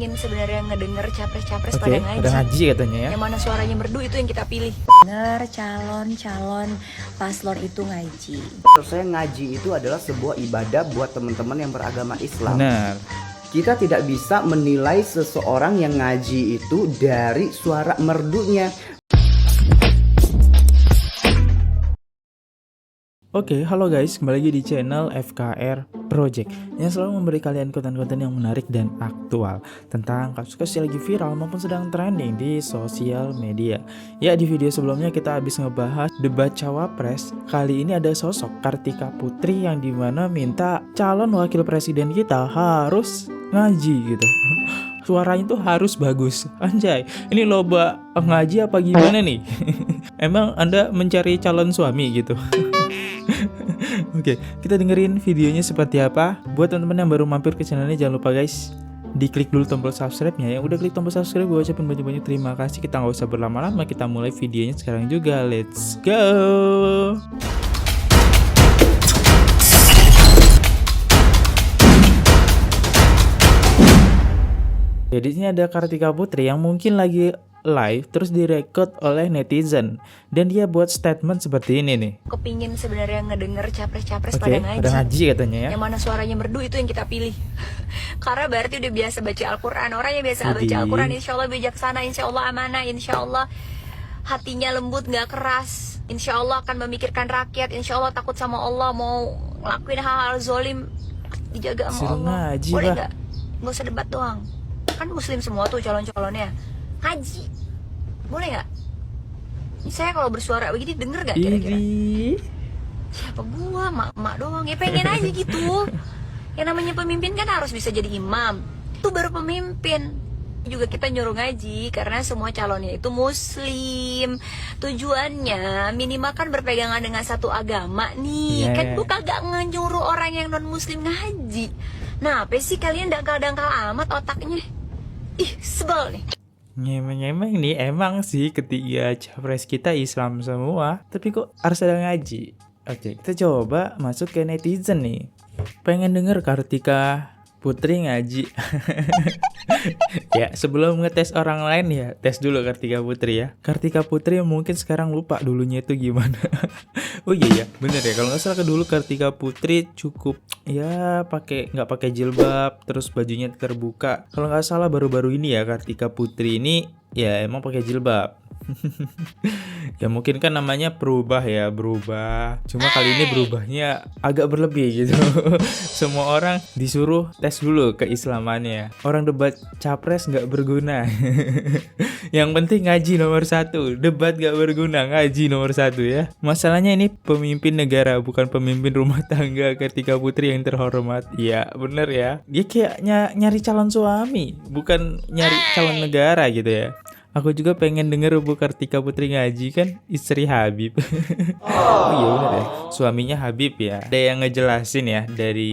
Ingin sebenarnya ngedenger capres-capres Oke, pada ngaji. pada ngaji katanya ya. Yang mana suaranya merdu itu yang kita pilih. Bener, calon-calon paslon itu ngaji. Menurut saya ngaji itu adalah sebuah ibadah buat teman-teman yang beragama Islam. Benar. Kita tidak bisa menilai seseorang yang ngaji itu dari suara merdunya. Oke, halo guys, kembali lagi di channel FKR Project yang selalu memberi kalian konten-konten yang menarik dan aktual tentang kasus-kasus yang lagi viral maupun sedang trending di sosial media. Ya, di video sebelumnya kita habis ngebahas debat cawapres. Kali ini ada sosok Kartika Putri yang dimana minta calon wakil presiden kita harus ngaji gitu. Suaranya tuh harus bagus. Anjay, ini lomba ngaji apa gimana nih? Emang Anda mencari calon suami gitu? Oke, kita dengerin videonya seperti apa. Buat teman-teman yang baru mampir ke channel ini, jangan lupa guys, diklik dulu tombol subscribe-nya. Yang udah klik tombol subscribe, gue ucapin banyak-banyak terima kasih. Kita nggak usah berlama-lama, kita mulai videonya sekarang juga. Let's go. Jadi di sini ada Kartika Putri yang mungkin lagi live terus direkod oleh netizen dan dia buat statement seperti ini nih. Kepingin sebenarnya ngedenger capres-capres Oke, pada ngaji. pada ngaji katanya ya. Yang mana suaranya merdu itu yang kita pilih. Karena berarti udah biasa baca Al-Quran. Orang yang biasa baca Jadi Al-Quran insya Allah bijaksana, insya Allah amanah, insya Allah hatinya lembut, gak keras. Insya Allah akan memikirkan rakyat. Insya Allah takut sama Allah, mau ngelakuin hal-hal zolim dijaga sama Suruh Allah. ngaji, Boleh Pak. gak usah debat doang. Kan muslim semua tuh calon-calonnya. Ngaji boleh nggak? Ini saya kalau bersuara begini denger gak kira-kira? Siapa gua, mak doang ya, pengen aja gitu. Yang namanya pemimpin kan harus bisa jadi imam. Itu baru pemimpin. Juga kita nyuruh ngaji karena semua calonnya itu muslim. Tujuannya minimal kan berpegangan dengan satu agama nih. Yeah. Kan gua kagak nyuruh orang yang non muslim ngaji. Nah, apa sih kalian dangkal-dangkal amat otaknya? Ih, sebel nih. Nyemeng-nyemeng nih, emang sih ketiga capres kita Islam semua, tapi kok harus ada ngaji. Oke, kita coba masuk ke netizen nih. Pengen denger Kartika Putri ngaji. Ya, sebelum ngetes orang lain ya, tes dulu Kartika Putri ya. Kartika Putri mungkin sekarang lupa dulunya itu gimana. Oh iya ya, bener ya. Kalau nggak salah dulu Kartika Putri cukup ya nggak pakai jilbab, terus bajunya terbuka. Kalau nggak salah baru-baru ini ya Kartika Putri ini ya emang pakai jilbab. Ya mungkin kan namanya berubah. Cuma kali ini berubahnya agak berlebih gitu. Semua orang disuruh tes dulu keislamannya. Orang debat capres nggak berguna. Yang penting ngaji nomor 1. Debat nggak berguna, ngaji nomor 1 ya. Masalahnya ini pemimpin negara, bukan pemimpin rumah tangga. Kartika Putri yang terhormat. Ya bener ya. Dia kayak nyari calon suami, bukan nyari calon negara gitu ya. Aku juga pengen denger Bu Kartika Putri ngaji, kan istri Habib. Oh iya bener ya, suaminya Habib ya. Ada yang ngejelasin ya dari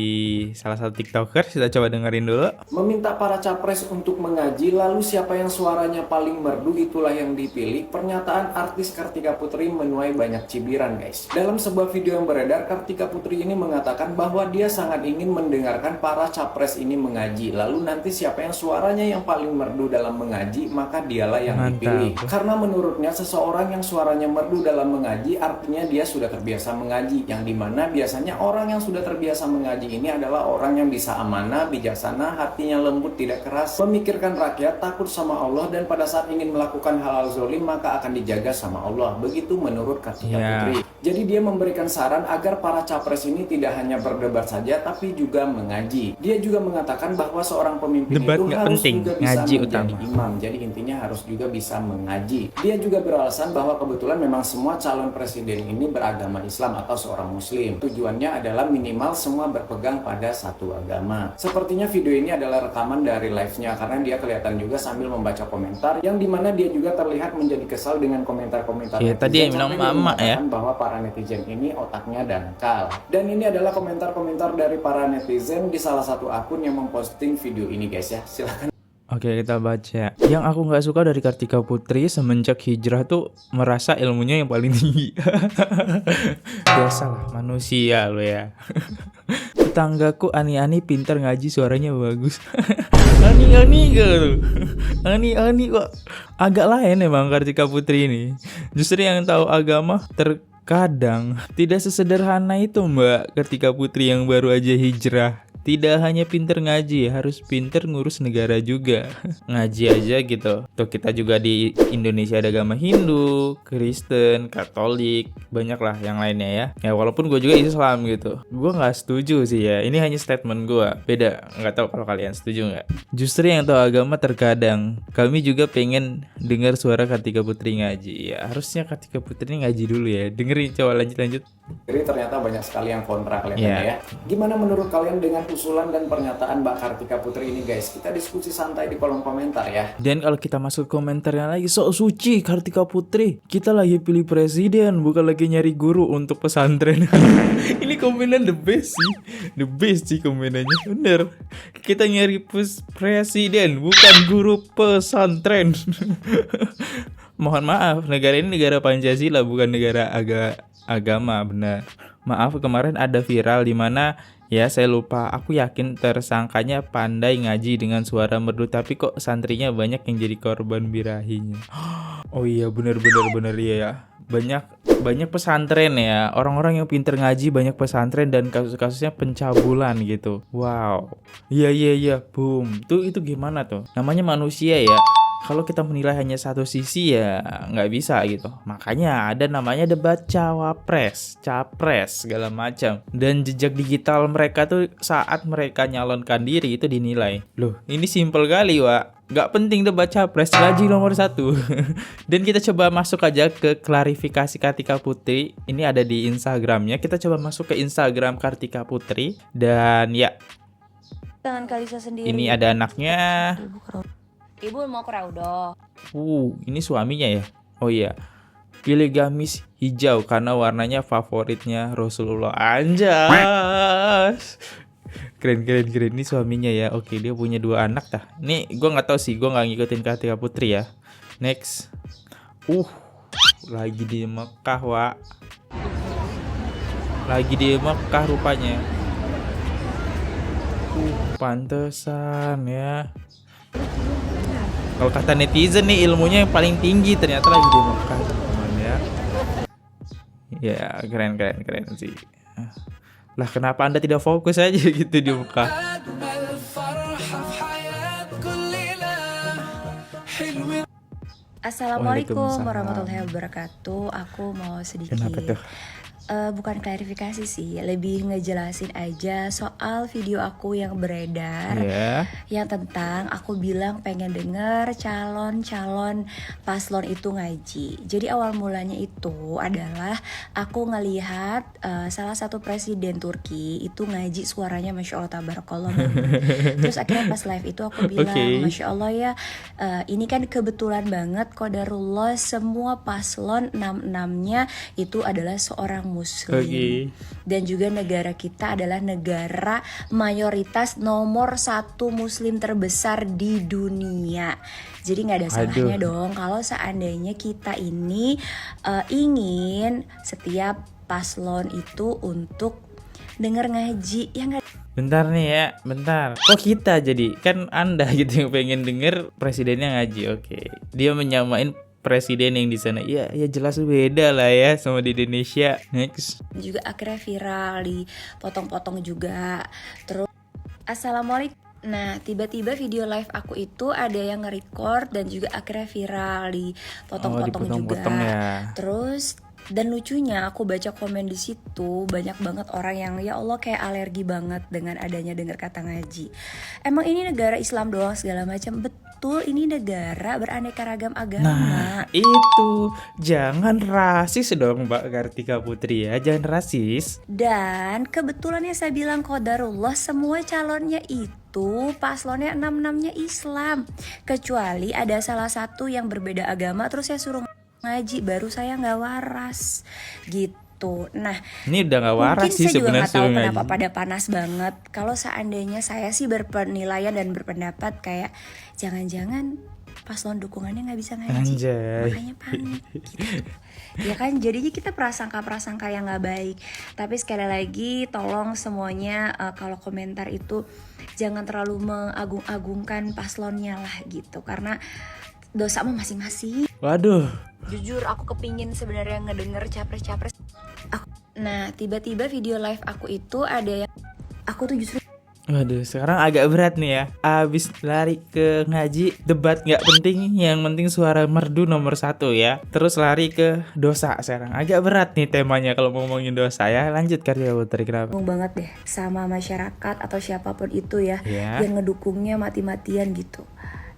salah satu TikToker, kita coba dengerin dulu. Meminta para capres untuk mengaji, lalu siapa yang suaranya paling merdu itulah yang dipilih. Pernyataan artis Kartika Putri menuai banyak cibiran guys. Dalam sebuah video yang beredar, Kartika Putri ini mengatakan bahwa dia sangat ingin mendengarkan para capres ini mengaji. Lalu nanti siapa yang suaranya yang paling merdu dalam mengaji, maka dialah yang dipilih. Karena menurutnya seseorang yang suaranya merdu dalam mengaji artinya dia sudah terbiasa mengaji, yang dimana biasanya orang yang sudah terbiasa mengaji ini adalah orang yang bisa amanah, bijaksana, hatinya lembut, tidak keras, memikirkan rakyat, takut sama Allah, dan pada saat ingin melakukan hal-hal zolim maka akan dijaga sama Allah. Begitu menurut Kartika Putri. Jadi dia memberikan saran agar para capres ini tidak hanya berdebat saja tapi juga mengaji. Dia juga mengatakan bahwa seorang pemimpin Debat itu nggak harus penting, juga bisa ngaji menjadi utama. imam. Jadi intinya harus juga bisa mengaji. Dia juga beralasan bahwa kebetulan memang semua calon presiden ini beragama Islam atau seorang muslim. Tujuannya adalah minimal semua berpegang pada satu agama. Sepertinya video ini adalah rekaman dari live-nya karena dia kelihatan juga sambil membaca komentar yang dimana dia juga terlihat menjadi kesal dengan komentar-komentar Ya, netizen. tadi yang bilang Sampai dia mama ya. mengatakan bahwa para netizen ini otaknya dangkal. Dan ini adalah komentar-komentar dari para netizen di salah satu akun yang memposting video ini guys ya. Silahkan. Oke, kita baca. Yang aku nggak suka dari Kartika Putri semenjak hijrah tuh merasa ilmunya yang paling tinggi. Biasalah manusia lo ya. Tetanggaku ani-ani pintar ngaji, suaranya bagus. Ani-ani gitu. Ani-ani kok agak lain emang Kartika Putri ini. Justru yang tahu agama terkadang tidak sesederhana itu Mbak Kartika Putri yang baru aja hijrah. Tidak hanya pinter ngaji, harus pinter ngurus negara juga. Ngaji aja gitu. Tuh kita juga di Indonesia ada agama Hindu, Kristen, Katolik, banyak lah yang lainnya ya. Ya walaupun gue juga Islam gitu. Gue nggak setuju sih ya. Ini hanya statement gue. Beda. Nggak tahu kalau kalian setuju nggak. Justru yang tahu agama terkadang kami juga pengen dengar suara Kartika Putri ngaji. Ya harusnya Kartika Putri ngaji dulu ya. Dengerin, coba lanjut. Jadi ternyata banyak sekali yang kontra kelihatannya ya. Gimana menurut kalian dengan usulan dan pernyataan Mbak Kartika Putri ini guys? Kita diskusi santai di kolom komentar ya. Dan kalau kita masuk komentarnya lagi, sok suci Kartika Putri. Kita lagi pilih presiden, bukan lagi nyari guru untuk pesantren. Ini komenan the best sih. The best sih komenannya. Bener. Kita nyari presiden, bukan guru pesantren. Mohon maaf, negara ini negara Pancasila, bukan negara agama, benar. Maaf, kemarin ada viral di mana ya saya lupa, aku yakin tersangkanya pandai ngaji dengan suara merdu, tapi kok santrinya banyak yang jadi korban birahinya. Oh iya, benar ya. Banyak pesantren ya, orang-orang yang pinter ngaji banyak pesantren dan kasus-kasusnya pencabulan gitu. Wow. Iya, boom. Itu gimana tuh? Namanya manusia ya. Kalau kita menilai hanya satu sisi ya nggak bisa gitu. Makanya ada namanya debat cawapres, capres, segala macam. Dan jejak digital mereka tuh saat mereka nyalonkan diri itu dinilai. Loh, ini simpel kali, Wak. Nggak penting debat capres, gaji nomor 1. Dan kita coba masuk aja ke klarifikasi Kartika Putri. Ini ada di Instagramnya. Kita coba masuk ke Instagram Kartika Putri. Dan ya, Tangan Kalisa sendiri. ini ada anaknya. Ibu mau ke Raudo. Ini suaminya ya. Oh iya. Pilih gamis hijau karena warnanya favoritnya Rasulullah. Anjas. Keren. Ini suaminya ya. Oke, dia punya 2 anak dah. Nih, gue nggak tahu sih. Gue nggak ngikutin Kartika Putri ya. Next. Lagi di Mekah, Wak. Lagi di Mekah rupanya. Pantesan ya. Kalau kata netizen nih ilmunya yang paling tinggi ternyata lagi di Mekah teman ya. Ya keren sih. Lah kenapa Anda tidak fokus aja gitu di Mekah? Assalamualaikum warahmatullahi wabarakatuh. Aku mau sedikit Kenapa tuh? bukan klarifikasi sih, lebih ngejelasin aja soal video aku yang beredar, yang tentang aku bilang pengen denger calon paslon itu ngaji. Jadi awal mulanya itu adalah aku ngelihat salah satu presiden Turki itu ngaji, suaranya masya Allah tabarakallah. Terus akhirnya pas live itu aku bilang masya Allah ya, ini kan kebetulan banget qadarullah semua paslon 6-6-nya itu adalah seorang muslim. Dan juga negara kita adalah negara mayoritas nomor 1 muslim terbesar di dunia. Jadi gak ada salahnya dong kalau seandainya kita ini ingin setiap paslon itu untuk denger ngaji. Ya gak? Bentar nih ya, bentar. Kok kita jadi? Kan Anda gitu yang pengen denger presidennya ngaji. Oke. Dia menyamain presiden yang di sana. Ya jelas beda lah ya sama di Indonesia. Next. Juga akhirnya viral, dipotong-potong juga. Terus assalamualaikum. Nah tiba-tiba video live aku itu ada yang nge-record dan juga akhirnya viral, dipotong-potong juga. Ya. Terus dan lucunya aku baca komen di situ banyak banget orang yang ya Allah kayak alergi banget dengan adanya dengar kata ngaji. Emang ini negara Islam doang segala macam? Betul, ini negara beraneka ragam agama. Nah itu, jangan rasis dong Mbak Kartika Putri ya, jangan rasis. Dan kebetulannya saya bilang qadarullah semua calonnya itu paslonnya 6-6-nya Islam. Kecuali ada salah satu yang berbeda agama terus saya suruh ngaji, baru saya nggak waras gitu. Nah ini udah nggak waras sih sebenarnya. Mungkin saya juga nggak tahu kenapa pada panas banget. Kalau seandainya saya sih berpenilaian dan berpendapat kayak jangan-jangan paslon dukungannya nggak bisa ngaji. Anjay. Makanya panik gitu. Ya kan, jadinya kita prasangka yang nggak baik. Tapi sekali lagi tolong semuanya kalau komentar itu jangan terlalu mengagung-agungkan paslonnya lah gitu, karena dosa mah masing-masing. Waduh. Jujur aku kepingin sebenarnya ngedenger capres-capres. Nah tiba-tiba video live aku itu ada yang aku tuh justru Waduh, sekarang agak berat nih ya. Abis lari ke ngaji, debat nggak penting, yang penting suara merdu nomor 1 ya. Terus lari ke dosa sekarang. Agak berat nih temanya kalau ngomongin dosa ya. Lanjut Kartika Putri, kenapa? bingung banget deh sama masyarakat atau siapapun itu ya, yang ngedukungnya mati-matian gitu.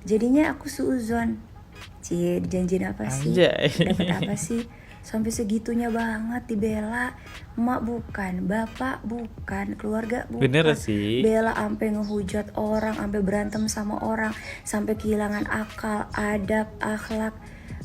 Jadinya aku suuzon. Cie, dijanjiin apa sih? Anjay. Dapat apa sih? Sampai segitunya banget dibela. Emak bukan, bapak bukan, keluarga bukan. Bener sih. Bela sampai ngehujat orang, sampai berantem sama orang, sampai kehilangan akal, adab, akhlak.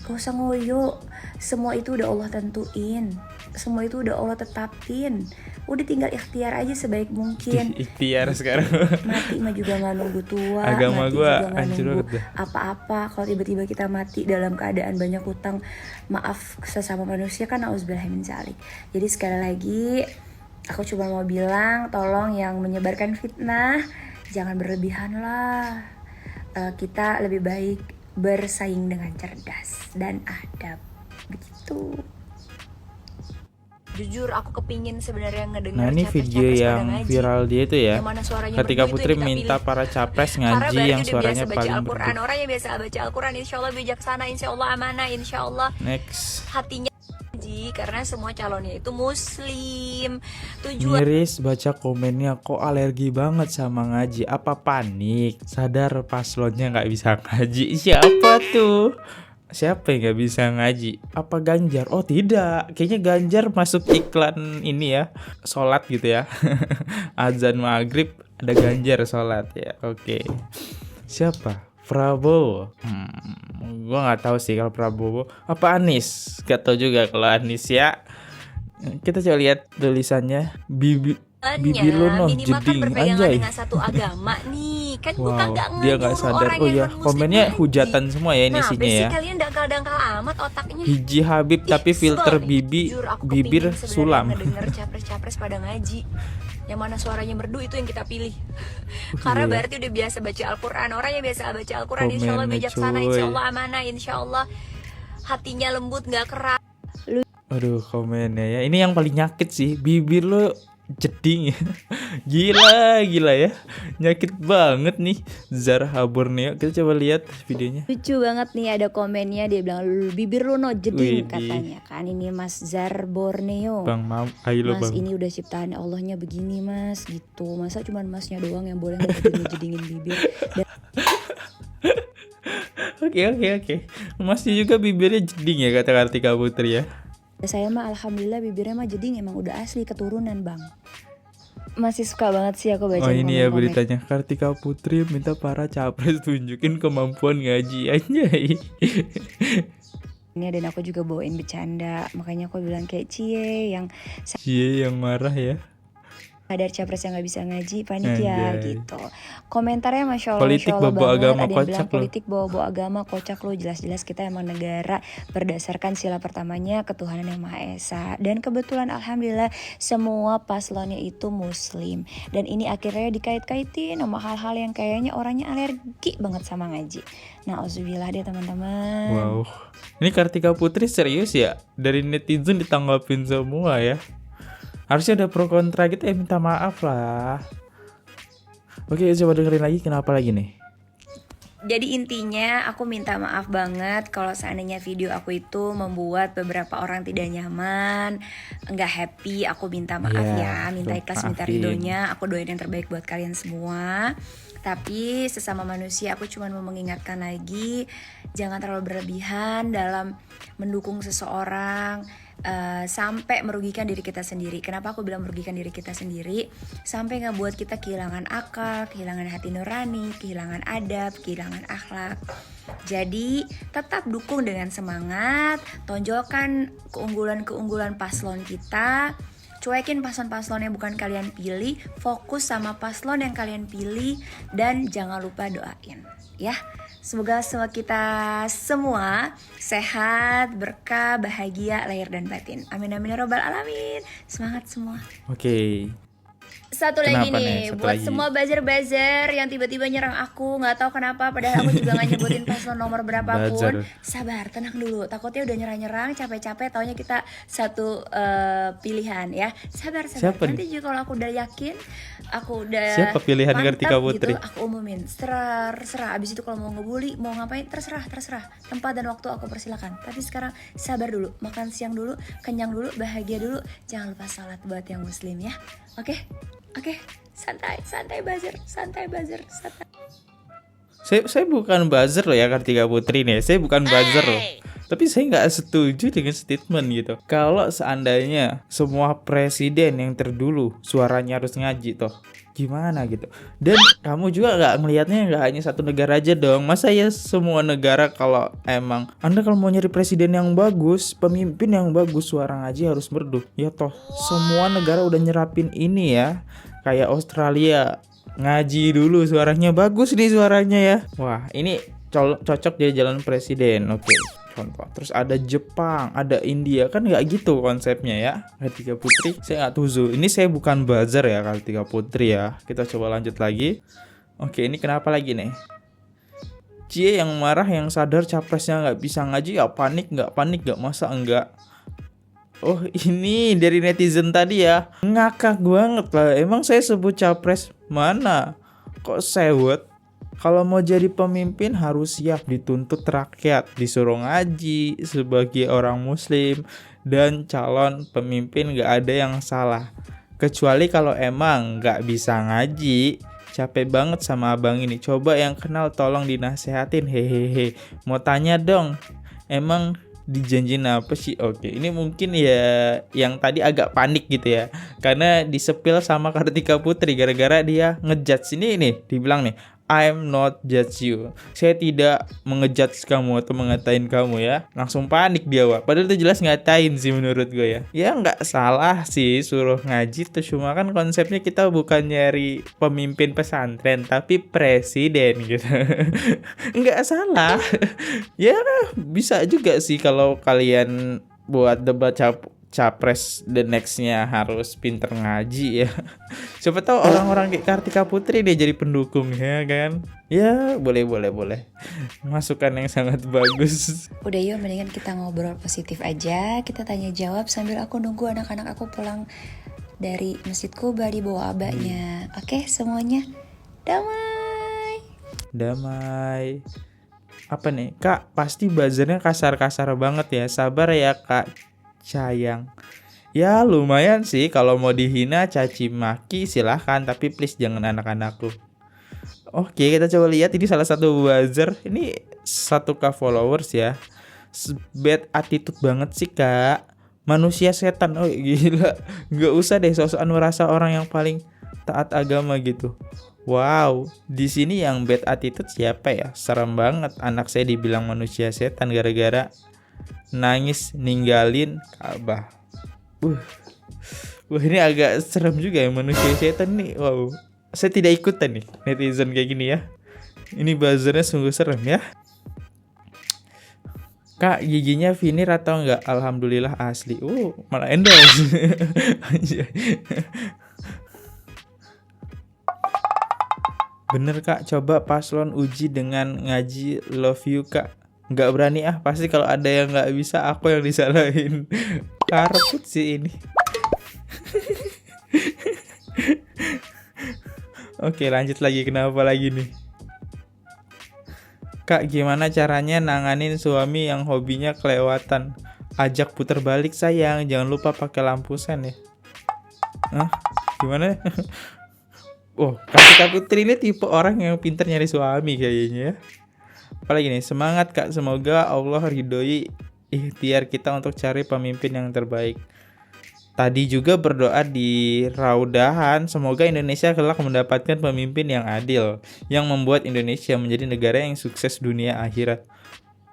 Gak usah ngoyo. Semua itu udah Allah tentuin. Semua itu udah Allah tetapin. Udah tinggal ikhtiar aja sebaik mungkin. Ikhtiar sekarang. Mati mah juga gak nunggu tua. Agama mati gua juga gak hancur nunggu banget dah. apa-apa. Kalau tiba-tiba kita mati dalam keadaan banyak hutang, maaf sesama manusia kan, nauzubillah min dzalik. Jadi sekali lagi aku cuma mau bilang, tolong yang menyebarkan fitnah jangan berlebihan lah. Kita lebih baik bersaing dengan cerdas dan adab begitu. Jujur aku kepingin sebenarnya ngedenger Nah, ini video capres-capres pada yang ngaji. viral dia itu ya. Yang mana suaranya Kartika merdu itu Putri yang kita minta pilih. para capres Karena ngaji berarti yang udah suaranya biasa baca paling Al-Quran. merdu. Orang yang biasa baca Al-Quran insya Allah bijaksana, insya Allah amanah, insya Allah Next. hatinya ngaji. Karena semua calonnya itu muslim. Tujuan Miris baca komennya, kok alergi banget sama ngaji. Apa panik? Sadar paslonnya nggak bisa ngaji. Siapa tuh? Siapa yang nggak bisa ngaji? Apa Ganjar? Oh tidak, kayaknya Ganjar masuk iklan ini ya, sholat gitu ya. Azan maghrib ada Ganjar sholat ya. Oke. Siapa? Prabowo. Gua nggak tahu sih kalau Prabowo. Apa Anies? Gak tahu juga kalau Anies ya. Kita coba lihat tulisannya. Bibir lo noh minimal kan jeding, berpegangan anjay. dengan satu agama nih. Kan bukan Wow, nggak dia nggak nyuruh sadar. orang Oh yang ya, non-muslim komennya ngaji. hujatan semua ya ini Nah, isinya basic ya. kalian dangkal-dangkal amat otaknya. Hiji Habib tapi filter Sorry, bibi jujur aku bibir kepingin sebenarnya sulam. ngedenger capres-capres pada ngaji. Yang mana suaranya merdu itu yang kita pilih. Karena Iya. berarti udah biasa baca Al-Quran. Orang yang biasa baca Al-Quran insya Allah Komennya, bijaksana, cuy. insya Allah amanah, insya Allah hatinya lembut gak keras. Aduh komennya ya. Ini yang paling nyakit sih. Bibir lo jeding ya. Gila ya. Nyakit banget nih. Zara Borneo. Kita coba lihat videonya. Lucu banget nih, ada komennya, dia bilang bibir lu no jeding Widih. katanya kan. Ini Mas Zar Borneo. Bang Mam, ayo lo Mas bang. ini udah ciptaan Allahnya begini mas gitu. Masa cuma masnya doang yang boleh jedingin bibir. Dan Oke. Masih juga bibirnya jeding ya kata Kartika Putri ya. saya mah alhamdulillah bibirnya mah jeding, emang udah asli keturunan bang. Masih suka banget sih aku baca Oh ini ya komen-komen. beritanya. Kartika Putri minta para capres tunjukin kemampuan ngaji aja. Ini dan aku juga bawain bercanda, makanya aku bilang kayak cie yang Cie yang marah ya. sadar capres yang nggak bisa ngaji panik ya Anjay. gitu. Komentarnya masya Allah, Politik masya Allah bawa banget. agama, Ada yang kocak bilang lu. politik bawa agama kocak lu, jelas-jelas kita emang negara berdasarkan sila pertamanya ketuhanan yang maha esa. Dan kebetulan alhamdulillah semua paslonnya itu muslim. Dan ini akhirnya dikait-kaitin sama hal-hal yang kayaknya orangnya alergi banget sama ngaji. Nah auzubillah deh teman-teman. Wow. Ini Kartika Putri serius ya? Dari netizen ditanggapin semua ya. Harusnya ada pro kontra gitu ya, minta maaf lah. Oke, coba dengerin lagi kenapa lagi nih. Jadi intinya aku minta maaf banget kalau seandainya video aku itu membuat beberapa orang tidak nyaman, nggak happy. Aku minta maaf Iya, ya, minta tuh, ikhlas, minta maafin. ridhonya. Aku doain yang terbaik buat kalian semua. Tapi sesama manusia aku cuma mau mengingatkan lagi, jangan terlalu berlebihan dalam mendukung seseorang sampai merugikan diri kita sendiri. Kenapa aku bilang merugikan diri kita sendiri? Sampai ngebuat kita kehilangan akal, kehilangan hati nurani, kehilangan adab, kehilangan akhlak. Jadi tetap dukung dengan semangat, tonjolkan keunggulan-keunggulan paslon kita. Cuekin paslon-paslon yang bukan kalian pilih, fokus sama paslon yang kalian pilih, dan jangan lupa doain ya. Semoga semua kita semua sehat, berkah, bahagia, lahir dan batin. Amin amin ya robbal alamin. Semangat semua. Oke. Satu lagi Kenapa nih, Satu buat lagi. semua buzzer-buzzer yang tiba-tiba nyerang aku, nggak tahu kenapa, padahal aku juga nggak nyebutin paslon nomor berapapun. Buzzer. Sabar, tenang dulu. Takutnya udah nyerang-nyerang, capek-capek, taunya kita satu pilihan ya. Sabar. Siapa Nanti juga kalau aku udah yakin, aku udah Siapa pilihan mantap Kartika Putri? gitu, aku umumin. Terserah. Abis itu kalau mau ngebully, mau ngapain, terserah. Tempat dan waktu aku persilakan. Tapi sekarang sabar dulu, makan siang dulu, kenyang dulu, bahagia dulu. Jangan lupa salat buat yang muslim ya. Oke, santai buzzer. Saya bukan buzzer loh ya Kartika Putri nih. Saya bukan buzzer loh. Tapi saya nggak setuju dengan statement gitu. Kalau seandainya semua presiden yang terdulu suaranya harus ngaji toh, gimana gitu. Dan kamu juga nggak melihatnya nggak hanya satu negara aja dong. Masa ya semua negara, kalau emang Anda kalau mau nyari presiden yang bagus, pemimpin yang bagus, suara ngaji harus merdu. Ya toh semua negara udah nyerapin ini ya. Kayak Australia, ngaji dulu suaranya bagus nih suaranya ya. Wah ini cocok jadi jalan presiden. Oke, contoh. Terus ada Jepang, ada India, kan nggak gitu konsepnya ya. Kartika Putri, saya nggak tuzu. Ini saya bukan buzzer ya Kartika Putri ya. Kita coba lanjut lagi. Oke, ini kenapa lagi nih? Cie yang marah, yang sadar capresnya nggak bisa ngaji ya panik nggak masa enggak. Oh ini dari netizen tadi ya. Ngakak banget lah. Emang saya sebut capres mana? Kok sewot? Kalau mau jadi pemimpin harus siap dituntut rakyat, disuruh ngaji sebagai orang muslim, dan calon pemimpin gak ada yang salah. Kecuali kalau emang gak bisa ngaji. Capek banget sama abang ini. Coba yang kenal tolong dinasehatin. Hehehe. Mau tanya dong, emang dijanjin apa sih? Oke, ini mungkin ya yang tadi agak panik gitu ya, karena disepil sama Kartika Putri gara-gara dia ngejudge ini nih, dibilang nih, I'm not judge you. Saya tidak mengejudge kamu atau mengatain kamu ya. Langsung panik dia, Wak. Padahal itu jelas ngatain sih menurut gue ya. Ya nggak salah sih suruh ngaji tuh, cuma kan konsepnya kita bukan nyari pemimpin pesantren tapi presiden gitu. Nggak salah. Ya bisa juga sih kalau kalian buat debat capres the nextnya harus pinter ngaji ya. Siapa tahu orang-orang kayak Kartika Putri dia jadi pendukung ya kan. Ya boleh. Masukan yang sangat bagus. Udah yuk, mendingan kita ngobrol positif aja. Kita tanya jawab sambil aku nunggu anak-anak aku pulang dari Masjid Kuba di bawah abahnya. Oke semuanya, damai. Apa nih Kak, pasti buzzernya kasar-kasar banget ya. Sabar ya Kak sayang. Ya lumayan sih, kalau mau dihina caci maki silahkan, tapi please jangan anak-anakku. Oke, kita coba lihat ini salah satu buzzer. Ini 1K followers ya. Bad attitude banget sih Kak. Manusia setan. Oh gila. Gak usah deh sosokan merasa orang yang paling taat agama gitu. Wow, di sini yang bad attitude siapa ya? Serem banget anak saya dibilang manusia setan gara-gara nangis ninggalin Ka'bah. Wah ini agak serem juga ya manusia setan nih. Wow, saya tidak ikutan nih netizen kayak gini ya. Ini buzzernya sungguh serem ya. Kak, giginya vinir atau enggak? Alhamdulillah asli. Malah endorse. Bener Kak, coba paslon uji dengan ngaji love you Kak. Nggak berani pasti kalau ada yang nggak bisa aku yang disalahin. Karput sih ini. Oke lanjut lagi, kenapa lagi nih? Kak gimana caranya nanganin suami yang hobinya kelewatan? Ajak puter balik sayang, jangan lupa pakai lampu sen ya. Gimana? Kartika Putri ini tipe orang yang pintar nyari suami kayaknya ya. Apalagi nih, semangat Kak, semoga Allah ridhoi ikhtiar kita untuk cari pemimpin yang terbaik. Tadi juga berdoa di Raudahan, semoga Indonesia kelak mendapatkan pemimpin yang adil, yang membuat Indonesia menjadi negara yang sukses dunia akhirat,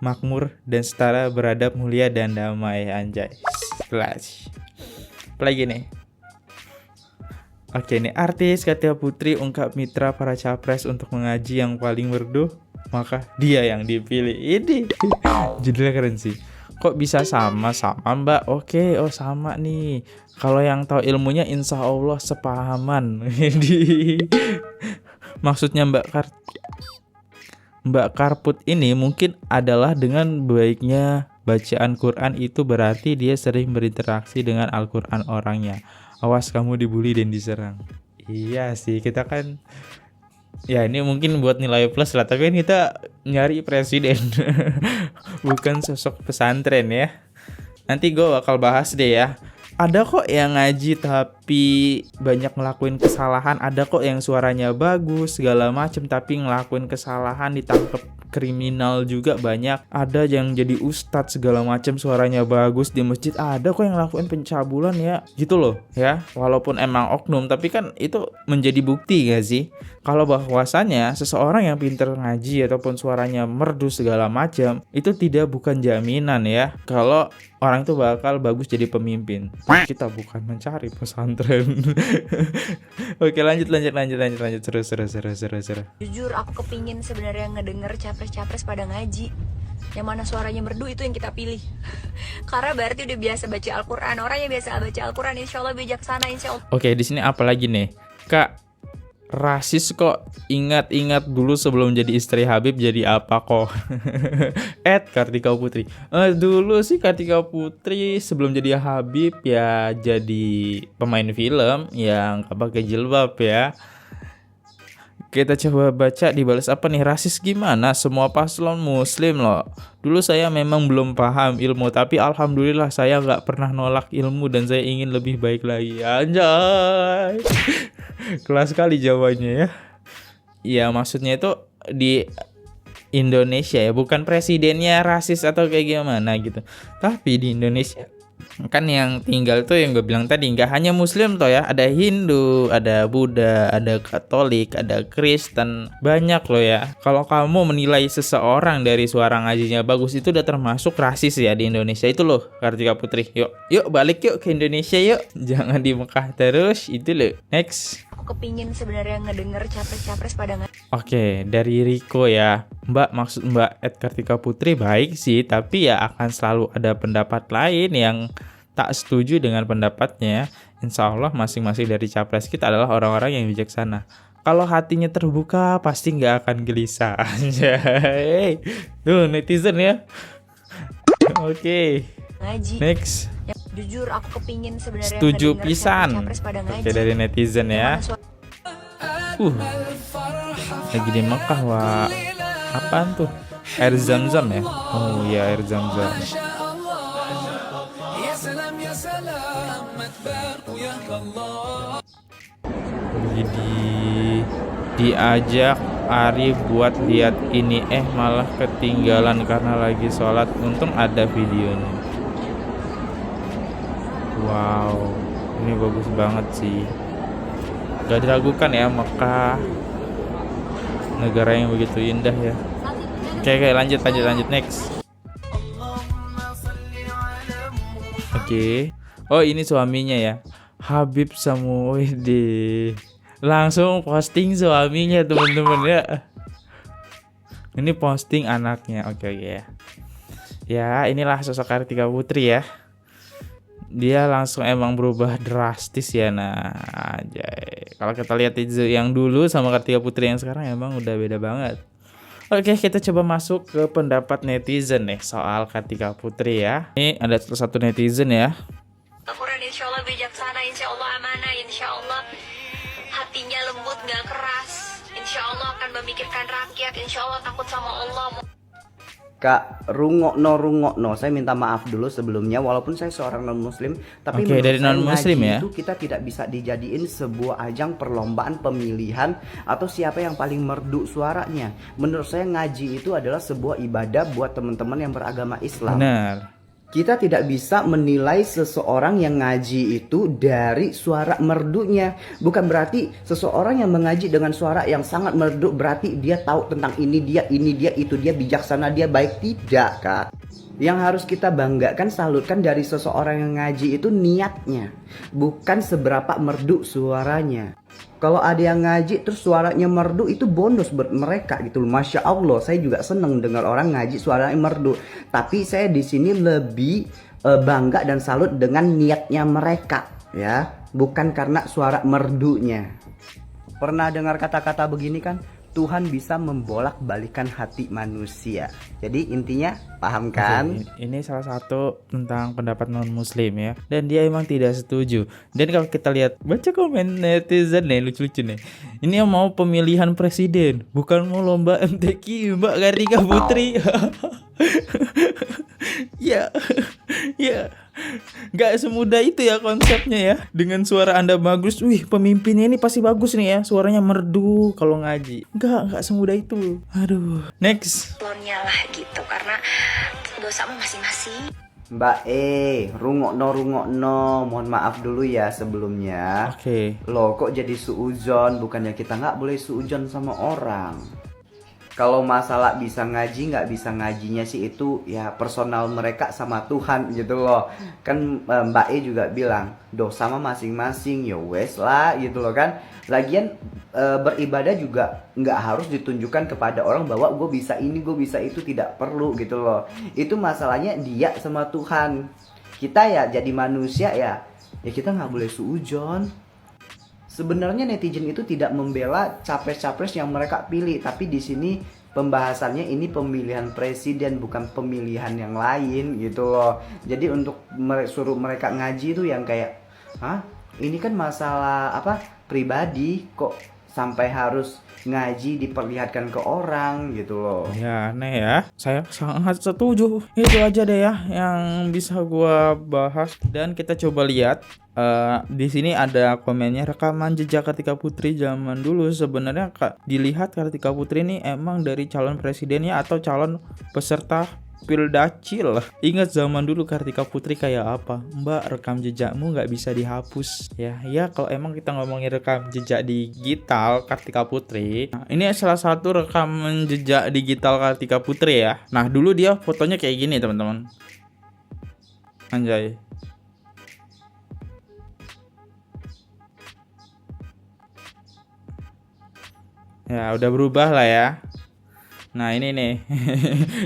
makmur dan setara, beradab, mulia dan damai. Anjay, kelas. Apalagi nih? Oke nih, artis Kartika Putri ungkap mitra para capres untuk mengaji yang paling merdu. maka dia yang dipilih. Ini judulnya keren sih. Kok bisa sama-sama mbak? Oke, oh sama nih. Kalau yang tahu ilmunya insya Allah sepahaman. Maksudnya Mbak Karput ini mungkin adalah dengan baiknya bacaan Quran itu berarti dia sering berinteraksi dengan Al-Quran orangnya. Awas kamu dibully dan diserang. Iya sih, kita kan ya ini mungkin buat nilai plus lah, tapi kan kita nyari presiden bukan sosok pesantren ya. Nanti gue bakal bahas deh ya. Ada kok yang ngaji tapi banyak ngelakuin kesalahan. Ada kok yang suaranya bagus segala macem tapi ngelakuin kesalahan, ditangkap kriminal juga banyak. Ada yang jadi ustadz segala macem suaranya bagus di masjid. Ada kok yang ngelakuin pencabulan ya. Gitu loh ya. Walaupun emang oknum tapi kan itu menjadi bukti gak sih? Kalau bahwasannya seseorang yang pinter ngaji ataupun suaranya merdu segala macam itu bukan jaminan ya kalau orang itu bakal bagus jadi pemimpin. Kita bukan mencari pesantren. Oke, lanjut. Seru. Jujur aku kepingin sebenarnya ngedenger capres-capres pada ngaji. Yang mana suaranya merdu itu yang kita pilih. Karena berarti udah biasa baca Al-Quran. Orang yang biasa baca Al-Quran insya Allah bijaksana, insya Allah. Oke, di sini apa lagi nih? Kak, rasis kok, ingat-ingat dulu sebelum jadi istri Habib jadi apa kok. Kartika Putri. Dulu sih Kartika Putri sebelum jadi Habib ya jadi pemain film yang gak pakai jilbab ya. Kita coba baca dibalas apa nih, rasis gimana? Semua paslon muslim loh. Dulu saya memang belum paham ilmu, tapi alhamdulillah saya gak pernah nolak ilmu dan saya ingin lebih baik lagi. Anjay. Kelas sekali jawabannya ya. Ya maksudnya itu di Indonesia ya, bukan presidennya rasis atau kayak gimana gitu. Tapi di Indonesia kan yang tinggal tuh yang gue bilang tadi nggak hanya muslim toh ya, ada Hindu, ada Buddha, ada Katolik, ada Kristen, banyak loh ya. Kalau kamu menilai seseorang dari suara ngajinya bagus itu udah termasuk rasis ya di Indonesia itu loh. Kartika Putri, yuk balik yuk ke Indonesia yuk, jangan di Mekah terus itu loh. Next. Aku kepingin sebenarnya ngedenger capres-capres pada Oke, dari Riko ya. Mbak, maksud Mbak Kartika Putri baik sih, tapi ya akan selalu ada pendapat lain yang tak setuju dengan pendapatnya. Insya Allah masing-masing dari capres kita adalah orang-orang yang bijaksana. Kalau hatinya terbuka pasti nggak akan gelisah. Anjay. Tuh netizen ya. Oke. ngaji. Next. Ya, jujur aku kepingin sebenarnya Setuju ngedenger pisan. capres pada ngaji. Oke, dari netizen ya. Yang mana Lagi di Mekah, wah. Apaan tuh? Air Zam-Zam ya? Oh iya, air Zam-Zam. Jadi diajak Ari buat lihat ini, malah ketinggalan karena lagi sholat. Untung ada videonya. Wow, ini bagus banget sih. Gak diragukan ya, Mekah negara yang begitu indah ya. Oke, lanjut next. Oke. Oh, ini suaminya ya, Habib Samuidi. Langsung posting suaminya teman-teman ya. Ini posting anaknya. Oke ya. Ya, inilah sosok Kartika Putri ya. Dia langsung emang berubah drastis ya. Nah, aja. Kalau kita lihat yang dulu sama Kartika Putri yang sekarang emang udah beda banget. Oke, kita coba masuk ke pendapat netizen nih soal Kartika Putri ya. Ini ada satu netizen ya. Al-Quran insya Allah bijaksana, insya Allah amanah, insya Allah hatinya lembut gak keras, insya Allah akan memikirkan rakyat, insya Allah takut sama Allah. Kak, rungokno, saya minta maaf dulu sebelumnya walaupun saya seorang non muslim, tapi Oke, dari non-muslim ya, itu kita tidak bisa dijadiin sebuah ajang perlombaan pemilihan atau siapa yang paling merdu suaranya. Menurut saya ngaji itu adalah sebuah ibadah buat teman-teman yang beragama Islam. Benar. Kita tidak bisa menilai seseorang yang ngaji itu dari suara merdunya. Bukan berarti seseorang yang mengaji dengan suara yang sangat merdu berarti dia tahu tentang ini dia, itu dia, bijaksana, dia baik. Tidak, Kak. Yang harus kita banggakan, salutkan dari seseorang yang ngaji itu niatnya, bukan seberapa merdu suaranya. Kalau ada yang ngaji terus suaranya merdu, itu bonus buat mereka gitu loh. Masya Allah, saya juga seneng dengar orang ngaji suaranya merdu. Tapi saya di sini lebih bangga dan salut dengan niatnya mereka, ya, bukan karena suara merdunya. Pernah dengar kata-kata begini kan? Tuhan bisa membolak-balikan hati manusia. Jadi intinya paham kan? Ini salah satu tentang pendapat non muslim ya. Dan dia emang tidak setuju. Dan kalau kita lihat baca komen netizen nih, lucu-lucu nih. Ini yang mau pemilihan presiden, bukan mau lomba MTQ Mbak Kartika Putri. Ya. Ya. Gak semudah itu ya konsepnya ya. Dengan suara Anda bagus, wih pemimpinnya ini pasti bagus nih ya, suaranya merdu kalau ngaji. Gak semudah itu. Aduh. Next. Calonnya lah gitu, karena dosamu masing-masing. Mbak rungokno, mohon maaf dulu ya sebelumnya. Oke. Loh kok jadi suudzon? Bukannya kita nggak boleh suudzon sama orang. Kalau masalah bisa ngaji nggak bisa ngajinya sih itu ya personal mereka sama Tuhan gitu loh. Kan Mbak juga bilang dosa mah masing-masing, ya wes lah gitu loh kan. Lagian beribadah juga nggak harus ditunjukkan kepada orang bahwa gue bisa ini, gue bisa itu, tidak perlu gitu loh. Itu masalahnya dia sama Tuhan. Kita ya jadi manusia ya kita nggak boleh suudzon. Sebenarnya netizen itu tidak membela capres-capres yang mereka pilih, tapi di sini pembahasannya ini pemilihan presiden bukan pemilihan yang lain gitu loh. Jadi untuk suruh mereka ngaji itu yang kayak, hah? Ini kan masalah pribadi, kok sampai harus ngaji diperlihatkan ke orang gitu loh. Ya aneh ya. Saya sangat setuju. Itu aja deh ya yang bisa gua bahas. Dan kita coba lihat di sini ada komennya, rekaman jejak Kartika Putri zaman dulu. Sebenarnya dilihat Kartika Putri ini emang dari calon presidennya atau calon peserta Pildacil. Ingat zaman dulu Kartika Putri kayak apa? Mbak, rekam jejakmu nggak bisa dihapus. Ya kalau emang kita ngomongin rekam jejak digital Kartika Putri, nah, ini salah satu rekam jejak digital Kartika Putri ya. Nah dulu dia fotonya kayak gini teman-teman. Anjay. Ya udah berubah lah ya. Nah ini nih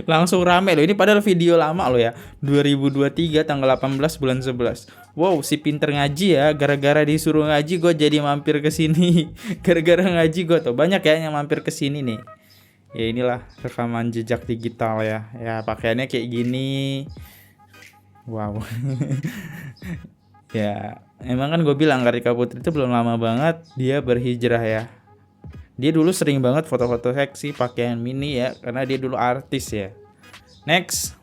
langsung rame loh. Ini padahal video lama loh ya, 2023 tanggal 18 bulan 11. Wow, si pinter ngaji ya. Gara-gara disuruh ngaji gue jadi mampir ke sini. Gara-gara ngaji gue tuh banyak ya yang mampir ke sini nih. Ya inilah rekaman jejak digital ya. Ya pakaiannya kayak gini. Wow. Ya emang kan gue bilang Kartika Putri itu belum lama banget dia berhijrah ya. Dia dulu sering banget foto-foto seksi pakaian mini ya, karena dia dulu artis ya. Next.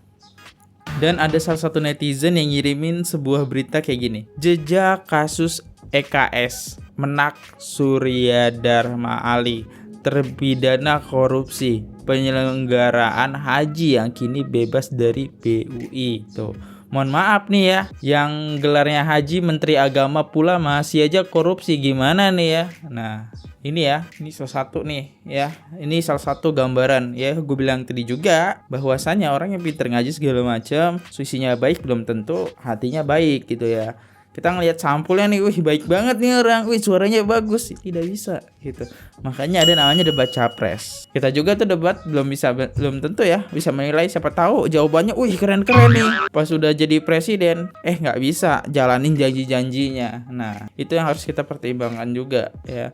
Dan ada salah satu netizen yang ngirimin sebuah berita kayak gini. Jejak kasus EKS, Menak Surya Dharma Ali, terpidana korupsi penyelenggaraan haji yang kini bebas dari BUI. Tuh. Mohon maaf nih ya, yang gelarnya haji menteri agama pula masih aja korupsi, gimana nih ya. Nah ini ya, ini salah satu nih ya, ini salah satu gambaran ya. Gue bilang tadi juga bahwasanya orang yang pinter ngaji segala macam, suisinya baik belum tentu hatinya baik gitu ya. Kita ngelihat sampulnya nih, wih baik banget nih orang, wih suaranya bagus, tidak bisa gitu. Makanya ada namanya debat capres. Kita juga tuh debat belum tentu ya bisa menilai, siapa tahu jawabannya, wih keren-keren nih. Pas sudah jadi presiden, nggak bisa jalanin janji-janjinya. Nah itu yang harus kita pertimbangkan juga ya.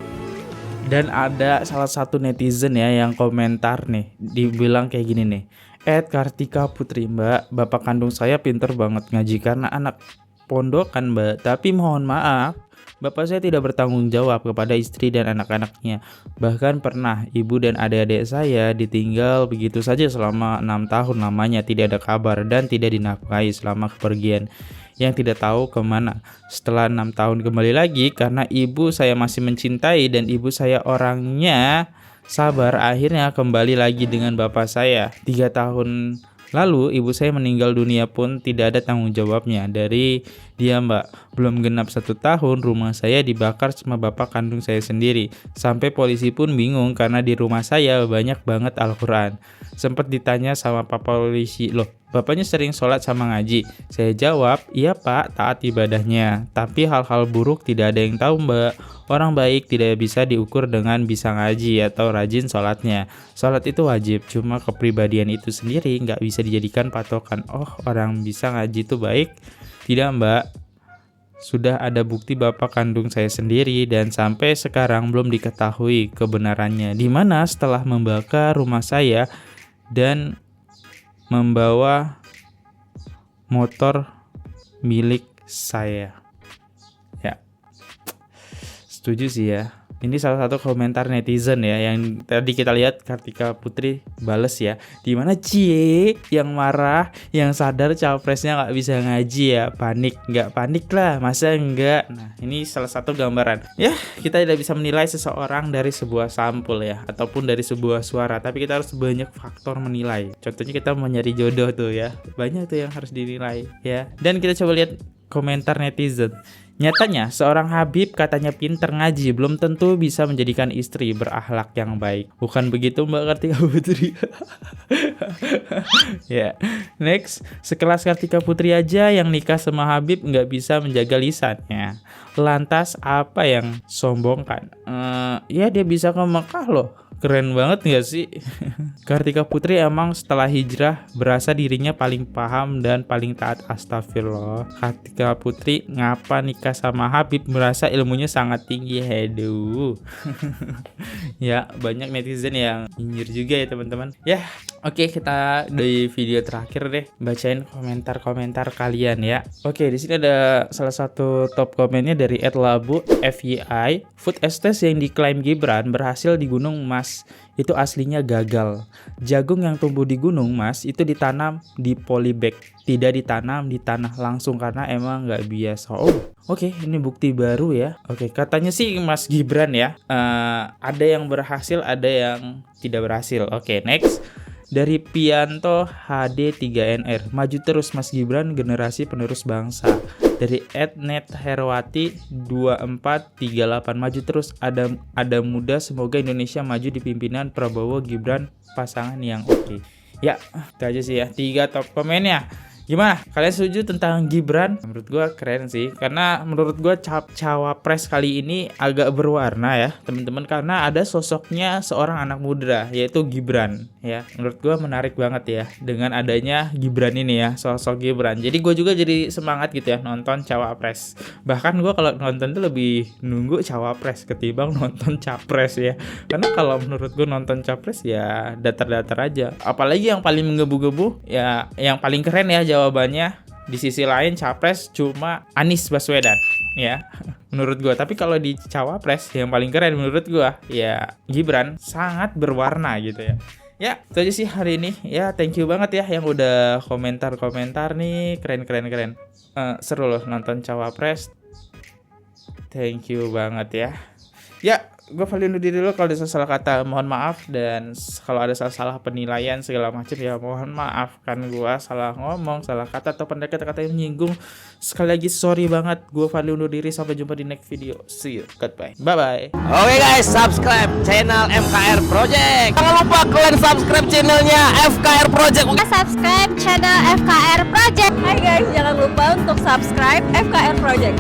Dan ada salah satu netizen ya yang komentar nih, dibilang kayak gini nih. Kartika Putri, Mbak, bapak kandung saya pinter banget ngaji karena anak pondok kan Mbak. Tapi mohon maaf, bapak saya tidak bertanggung jawab kepada istri dan anak-anaknya. Bahkan pernah ibu dan adik-adik saya ditinggal begitu saja selama 6 tahun lamanya, tidak ada kabar dan tidak dinafkahi selama kepergian yang tidak tahu kemana. Setelah 6 tahun kembali lagi karena ibu saya masih mencintai dan ibu saya orangnya sabar, akhirnya kembali lagi dengan bapak saya. 3 tahun lalu ibu saya meninggal dunia pun tidak ada tanggung jawabnya dari dia Mbak. Belum genap 1 tahun rumah saya dibakar sama bapak kandung saya sendiri. Sampai polisi pun bingung karena di rumah saya banyak banget Al-Quran. Sempat ditanya sama pak polisi, loh Bapaknya sering sholat sama ngaji. Saya jawab, iya pak, taat ibadahnya. Tapi hal-hal buruk tidak ada yang tahu mbak. Orang baik tidak bisa diukur dengan bisa ngaji atau rajin sholatnya. Sholat itu wajib, cuma kepribadian itu sendiri nggak bisa dijadikan patokan. Oh, orang bisa ngaji itu baik? Tidak mbak. Sudah ada bukti bapak kandung saya sendiri dan sampai sekarang belum diketahui kebenarannya. Di mana setelah membakar rumah saya dan membawa motor milik saya. Ya, setuju sih ya. Ini salah satu komentar netizen ya yang tadi kita lihat Kartika Putri bales ya. Dimana cie yang marah, yang sadar capresnya nggak bisa ngaji ya, panik. Nggak panik lah, masa enggak? Nah ini salah satu gambaran. Ya kita tidak bisa menilai seseorang dari sebuah sampul ya, ataupun dari sebuah suara. Tapi kita harus banyak faktor menilai. Contohnya kita mau nyari jodoh tuh ya, banyak tuh yang harus dinilai ya. Dan kita coba lihat komentar netizen. Nyatanya, seorang Habib katanya pinter ngaji, belum tentu bisa menjadikan istri berakhlak yang baik. Bukan begitu Mbak Kartika Putri? Ya, next. Sekelas Kartika Putri aja yang nikah sama Habib nggak bisa menjaga lisannya. Lantas apa yang sombongkan? Ya dia bisa ke Mekah loh. Keren banget gak sih? Kartika Putri emang setelah hijrah berasa dirinya paling paham dan paling taat. Astagfirullah. Kartika Putri ngapa nikah sama Habib merasa ilmunya sangat tinggi. Aduh. Ya banyak netizen yang nyinyir juga ya teman-teman. Ya oke, kita di video terakhir deh bacain komentar-komentar kalian ya. Oke, di sini ada salah satu top komennya dari @labu FYI. Food estate yang diklaim Gibran berhasil di Gunung Mas itu aslinya gagal. Jagung yang tumbuh di Gunung Mas itu ditanam di polybag, tidak ditanam di tanah langsung karena emang nggak biasa. Oh, oke, ini bukti baru ya. Oke, katanya sih Mas Gibran ya, ada yang berhasil, ada yang tidak berhasil. Oke, next. Dari Pianto HD3NR, maju terus Mas Gibran, generasi penerus bangsa. Dari @netherwati 2438, maju terus, ada muda, semoga Indonesia maju di pimpinan Prabowo Gibran, pasangan yang oke. Ya, itu aja sih ya 3 top komennya. Gimana? Kalian setuju tentang Gibran? Menurut gue keren sih, karena menurut gue cawapres kali ini agak berwarna ya teman-teman, karena ada sosoknya seorang anak muda yaitu Gibran ya. Menurut gue menarik banget ya dengan adanya Gibran ini ya, sosok Gibran. Jadi gue juga jadi semangat gitu ya nonton cawapres. Bahkan gue kalau nonton tuh lebih nunggu cawapres ketimbang nonton capres ya, karena kalau menurut gue nonton capres ya datar-datar aja. Apalagi yang paling menggebu-gebu ya, yang paling keren ya jawabannya. Di sisi lain capres cuma Anies Baswedan ya menurut gue. Tapi kalau di cawapres yang paling keren menurut gue ya Gibran, sangat berwarna gitu ya. Ya itu aja sih hari ini ya. Thank you banget ya yang udah komentar-komentar nih, keren. Seru loh nonton cawapres. Thank you banget ya. Ya gue paling undur diri dulu. Kalau ada salah kata mohon maaf, dan kalau ada salah penilaian segala macam ya mohon maaf, kan gue salah ngomong, salah kata atau kata-kata yang menyinggung. Sekali lagi sorry banget. Gue Fadli undur diri, sampai jumpa di next video. See you, goodbye, bye bye. Oke guys, subscribe channel FKR Project. Jangan lupa kalian subscribe channelnya FKR Project. Subscribe channel FKR Project. Hai guys, jangan lupa untuk subscribe FKR Project.